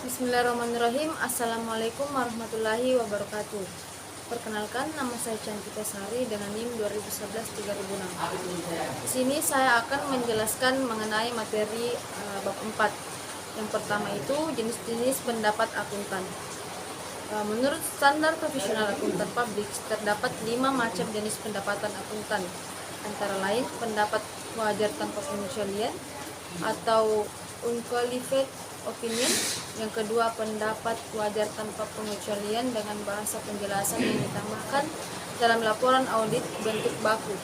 Bismillahirrahmanirrahim. Assalamualaikum warahmatullahi wabarakatuh. Perkenalkan, nama saya Cantika Sari dengan NIM 2011-3006. Di sini saya akan menjelaskan mengenai materi bab 4. Yang pertama itu jenis-jenis pendapat akuntan. Menurut standar profesional akuntan publik, terdapat 5 macam jenis pendapatan akuntan. Antara lain pendapat wajar tanpa pengecualian atau unqualified opinion. Yang kedua, pendapat wajar tanpa pengecualian dengan bahasa penjelasan yang ditambahkan dalam laporan audit bentuk baku.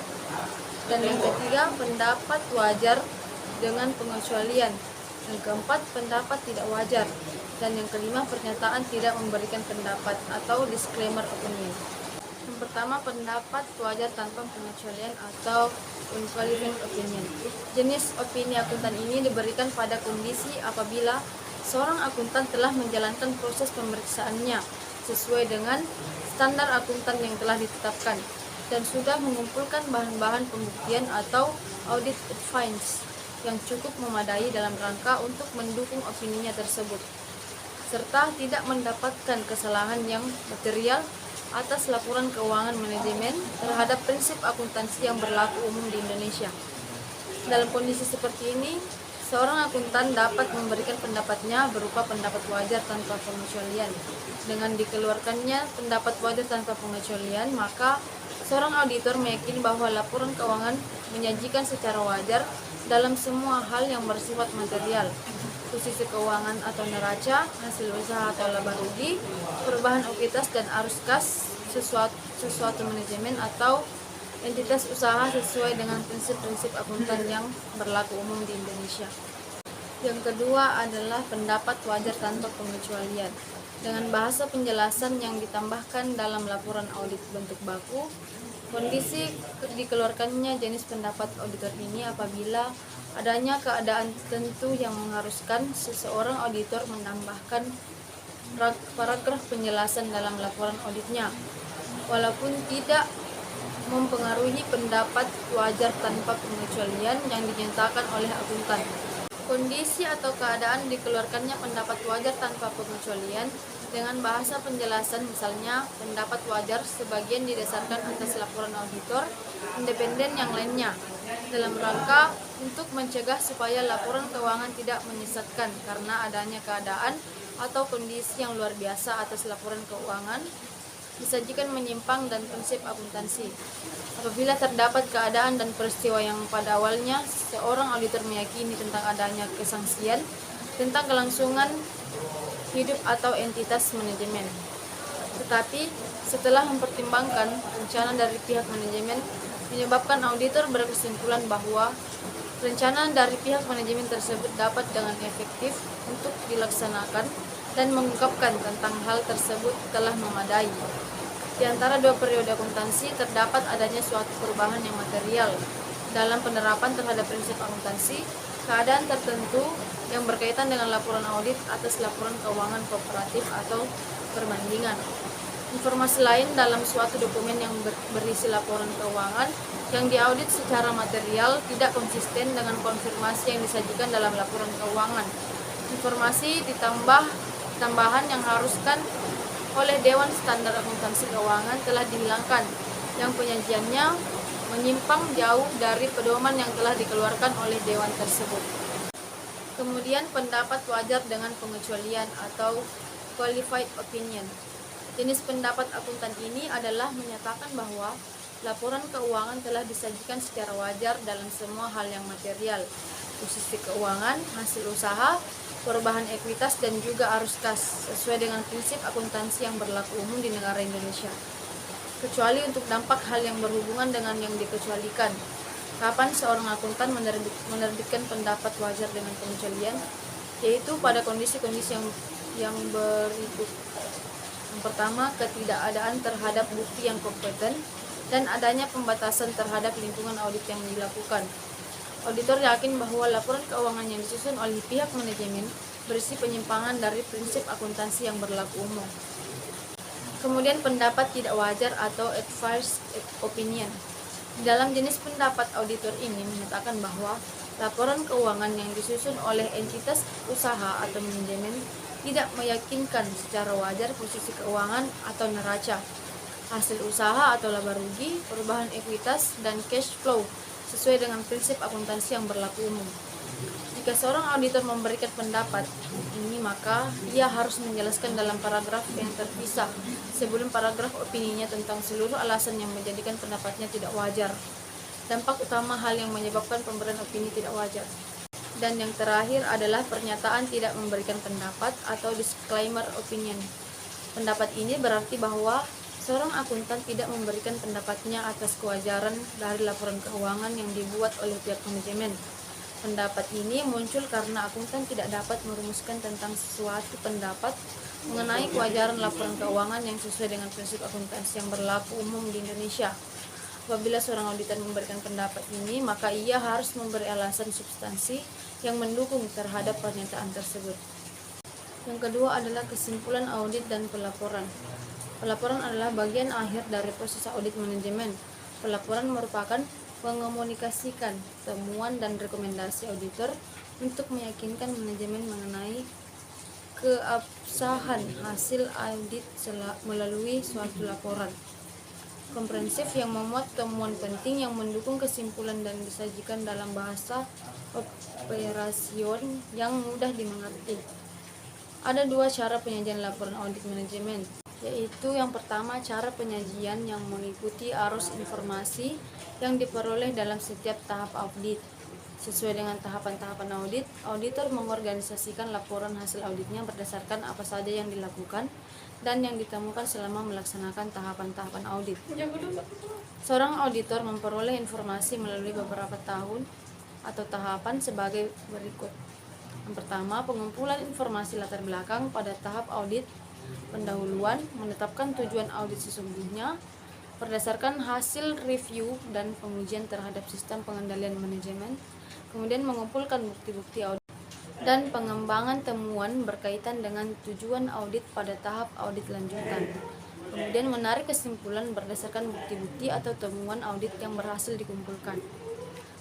Dan yang ketiga, pendapat wajar dengan pengecualian. Yang keempat, pendapat tidak wajar. Dan yang kelima, pernyataan tidak memberikan pendapat atau disclaimer opinion. Yang pertama, pendapat wajar tanpa pengecualian atau unqualified opinion. Jenis opini akuntan ini diberikan pada kondisi apabila seorang akuntan telah menjalankan proses pemeriksaannya sesuai dengan standar akuntan yang telah ditetapkan dan sudah mengumpulkan bahan-bahan pembuktian atau audit advice yang cukup memadai dalam rangka untuk mendukung opininya tersebut, serta tidak mendapatkan kesalahan yang material atas laporan keuangan manajemen terhadap prinsip akuntansi yang berlaku umum di Indonesia. Dalam kondisi seperti ini, seorang akuntan dapat memberikan pendapatnya berupa pendapat wajar tanpa pengecualian. Dengan dikeluarkannya pendapat wajar tanpa pengecualian, maka seorang auditor meyakini bahwa laporan keuangan menyajikan secara wajar dalam semua hal yang bersifat material, posisi keuangan atau neraca, hasil usaha atau laba rugi, perubahan ekuitas dan arus kas sesuatu manajemen atau entitas usaha sesuai dengan prinsip-prinsip akuntan yang berlaku umum di Indonesia. Yang kedua adalah pendapat wajar tanpa pengecualian dengan bahasa penjelasan yang ditambahkan dalam laporan audit bentuk baku. Kondisi dikeluarkannya jenis pendapat auditor ini apabila adanya keadaan tertentu yang mengharuskan seseorang auditor menambahkan paragraf penjelasan dalam laporan auditnya, walaupun tidak mempengaruhi pendapat wajar tanpa pengecualian yang dinyatakan oleh akuntan. Kondisi atau keadaan dikeluarkannya pendapat wajar tanpa pengecualian dengan bahasa penjelasan, misalnya pendapat wajar sebagian didasarkan atas laporan auditor independen yang lainnya, dalam rangka untuk mencegah supaya laporan keuangan tidak menyesatkan karena adanya keadaan atau kondisi yang luar biasa atas laporan keuangan disajikan menyimpang dan prinsip akuntansi. Apabila terdapat keadaan dan peristiwa yang pada awalnya seorang auditor meyakini tentang adanya kesangsian tentang kelangsungan hidup atau entitas manajemen, tetapi setelah mempertimbangkan rencana dari pihak manajemen menyebabkan auditor berkesimpulan bahwa rencana dari pihak manajemen tersebut dapat dengan efektif untuk dilaksanakan dan mengungkapkan tentang hal tersebut telah memadai. Di antara dua periode akuntansi terdapat adanya suatu perubahan yang material dalam penerapan terhadap prinsip akuntansi, keadaan tertentu yang berkaitan dengan laporan audit atas laporan keuangan kooperatif atau perbandingan. Informasi lain dalam suatu dokumen yang berisi laporan keuangan yang diaudit secara material tidak konsisten dengan konfirmasi yang disajikan dalam laporan keuangan. Informasi tambahan yang haruskan oleh Dewan Standar Akuntansi Keuangan telah dihilangkan, yang penyajiannya menyimpang jauh dari pedoman yang telah dikeluarkan oleh Dewan tersebut. Kemudian pendapat wajar dengan pengecualian atau qualified opinion. Jenis pendapat akuntan ini adalah menyatakan bahwa laporan keuangan telah disajikan secara wajar dalam semua hal yang material, posisi keuangan, hasil usaha, perubahan ekuitas dan juga arus kas sesuai dengan prinsip akuntansi yang berlaku umum di negara Indonesia, kecuali untuk dampak hal yang berhubungan dengan yang dikecualikan. Kapan seorang akuntan menerbitkan pendapat wajar dengan pengecualian? Yaitu pada kondisi-kondisi yang berikut. Yang pertama, ketidakadaan terhadap bukti yang kompeten dan adanya pembatasan terhadap lingkungan audit yang dilakukan. Auditor yakin bahwa laporan keuangan yang disusun oleh pihak manajemen berisi penyimpangan dari prinsip akuntansi yang berlaku umum. Kemudian pendapat tidak wajar atau adverse opinion. Dalam jenis pendapat auditor ini menyatakan bahwa laporan keuangan yang disusun oleh entitas usaha atau manajemen tidak meyakinkan secara wajar posisi keuangan atau neraca, hasil usaha atau laba rugi, perubahan ekuitas, dan cash flow sesuai dengan prinsip akuntansi yang berlaku umum. Jika seorang auditor memberikan pendapat ini, maka ia harus menjelaskan dalam paragraf yang terpisah sebelum paragraf opininya tentang seluruh alasan yang menjadikan pendapatnya tidak wajar, dampak utama hal yang menyebabkan pemberian opini tidak wajar. Dan yang terakhir adalah pernyataan tidak memberikan pendapat atau disclaimer opinion. Pendapat ini berarti bahwa seorang akuntan tidak memberikan pendapatnya atas kewajaran dari laporan keuangan yang dibuat oleh pihak manajemen. Pendapat ini muncul karena akuntan tidak dapat merumuskan tentang suatu pendapat mengenai kewajaran laporan keuangan yang sesuai dengan prinsip akuntansi yang berlaku umum di Indonesia. Apabila seorang auditor memberikan pendapat ini, maka ia harus memberi alasan substansi yang mendukung terhadap pernyataan tersebut. Yang kedua adalah kesimpulan audit dan pelaporan. Pelaporan adalah bagian akhir dari proses audit manajemen. Pelaporan merupakan mengomunikasikan temuan dan rekomendasi auditor untuk meyakinkan manajemen mengenai keabsahan hasil audit melalui suatu laporan komprehensif yang memuat temuan penting yang mendukung kesimpulan dan disajikan dalam bahasa operasion yang mudah dimengerti. Ada dua cara penyajian laporan audit manajemen, yaitu yang pertama cara penyajian yang mengikuti arus informasi yang diperoleh dalam setiap tahap audit. Sesuai dengan tahapan-tahapan audit, auditor mengorganisasikan laporan hasil auditnya berdasarkan apa saja yang dilakukan dan yang ditemukan selama melaksanakan tahapan-tahapan audit. Seorang auditor memperoleh informasi melalui beberapa tahun atau tahapan sebagai berikut. Yang pertama, pengumpulan informasi latar belakang pada tahap audit pendahuluan, menetapkan tujuan audit sesungguhnya berdasarkan hasil review dan pengujian terhadap sistem pengendalian manajemen, kemudian mengumpulkan bukti-bukti audit dan pengembangan temuan berkaitan dengan tujuan audit pada tahap audit lanjutan, kemudian menarik kesimpulan berdasarkan bukti-bukti atau temuan audit yang berhasil dikumpulkan,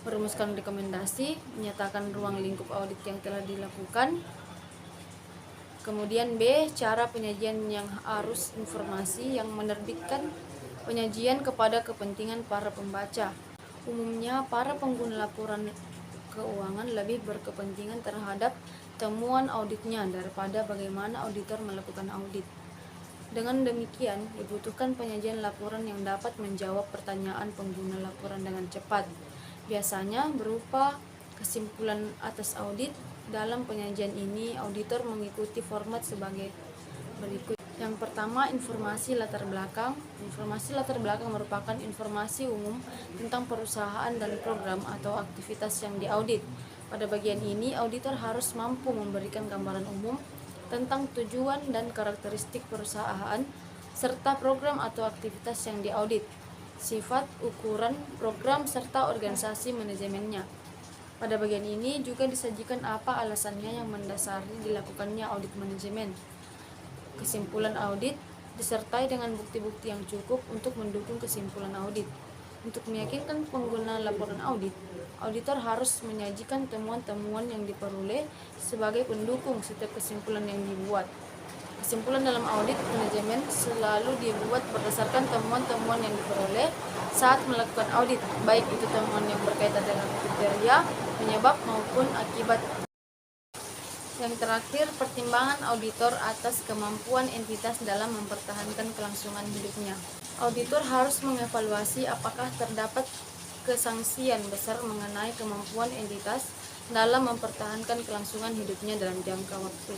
merumuskan rekomendasi, menyatakan ruang lingkup audit yang telah dilakukan. Kemudian B, cara penyajian yang arus informasi yang menerbitkan penyajian kepada kepentingan para pembaca. Umumnya para pengguna laporan keuangan lebih berkepentingan terhadap temuan auditnya daripada bagaimana auditor melakukan audit. Dengan demikian, dibutuhkan penyajian laporan yang dapat menjawab pertanyaan pengguna laporan dengan cepat. Biasanya berupa kesimpulan atas audit. Dalam penyajian ini, auditor mengikuti format sebagai berikut. Yang pertama, informasi latar belakang. Informasi latar belakang merupakan informasi umum tentang perusahaan dan program atau aktivitas yang diaudit. Pada bagian ini, auditor harus mampu memberikan gambaran umum tentang tujuan dan karakteristik perusahaan serta program atau aktivitas yang diaudit, sifat, ukuran, program, serta organisasi manajemennya. Pada bagian ini juga disajikan apa alasannya yang mendasari dilakukannya audit manajemen. Kesimpulan audit disertai dengan bukti-bukti yang cukup untuk mendukung kesimpulan audit. Untuk meyakinkan pengguna laporan audit, auditor harus menyajikan temuan-temuan yang diperoleh sebagai pendukung setiap kesimpulan yang dibuat. Kesimpulan dalam audit manajemen selalu dibuat berdasarkan temuan-temuan yang diperoleh saat melakukan audit, baik itu temuan yang berkaitan dengan kriteria, penyebab maupun akibat. Yang terakhir, pertimbangan auditor atas kemampuan entitas dalam mempertahankan kelangsungan hidupnya. Auditor harus mengevaluasi apakah terdapat kesangsian besar mengenai kemampuan entitas dalam mempertahankan kelangsungan hidupnya dalam jangka waktu.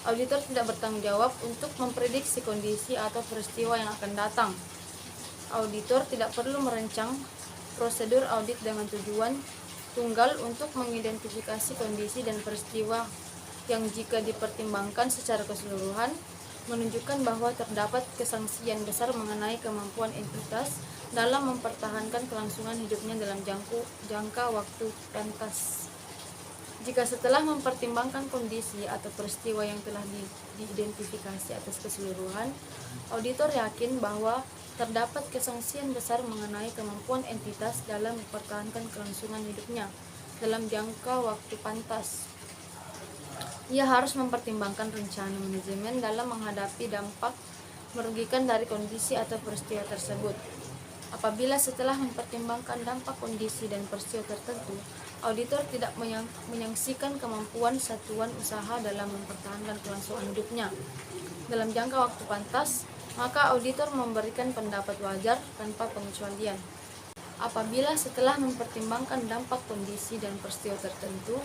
Auditor tidak bertanggung jawab untuk memprediksi kondisi atau peristiwa yang akan datang. Auditor tidak perlu merancang prosedur audit dengan tujuan tunggal untuk mengidentifikasi kondisi dan peristiwa yang jika dipertimbangkan secara keseluruhan menunjukkan bahwa terdapat kesangsian besar mengenai kemampuan entitas dalam mempertahankan kelangsungan hidupnya dalam jangka waktu pantas. Jika setelah mempertimbangkan kondisi atau peristiwa yang telah diidentifikasi atas keseluruhan, auditor yakin bahwa terdapat kesangsian besar mengenai kemampuan entitas dalam mempertahankan kelangsungan hidupnya dalam jangka waktu pantas, Ia harus mempertimbangkan rencana manajemen dalam menghadapi dampak merugikan dari kondisi atau peristiwa tersebut. Apabila setelah mempertimbangkan dampak kondisi dan peristiwa tertentu, auditor tidak menyaksikan kemampuan satuan usaha dalam mempertahankan kelangsungan hidupnya dalam jangka waktu pantas, maka auditor memberikan pendapat wajar tanpa pengecualian. Apabila setelah mempertimbangkan dampak kondisi dan peristiwa tertentu,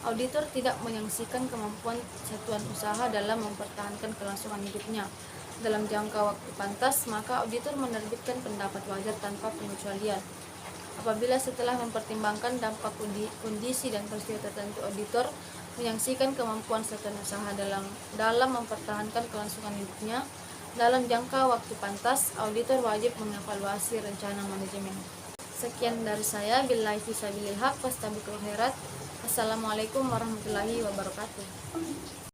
auditor tidak menyaksikan kemampuan satuan usaha dalam mempertahankan kelangsungan hidupnya dalam jangka waktu pantas, maka auditor menerbitkan pendapat wajar tanpa pengecualian. Apabila setelah mempertimbangkan dampak kondisi dan peristiwa tertentu, auditor menyaksikan kemampuan satuan usaha dalam mempertahankan kelangsungan hidupnya dalam jangka waktu pantas, auditor wajib mengevaluasi rencana manajemen. Sekian dari saya. Billahi fisabilil haq, fastabiqul khairat. Assalamualaikum warahmatullahi wabarakatuh.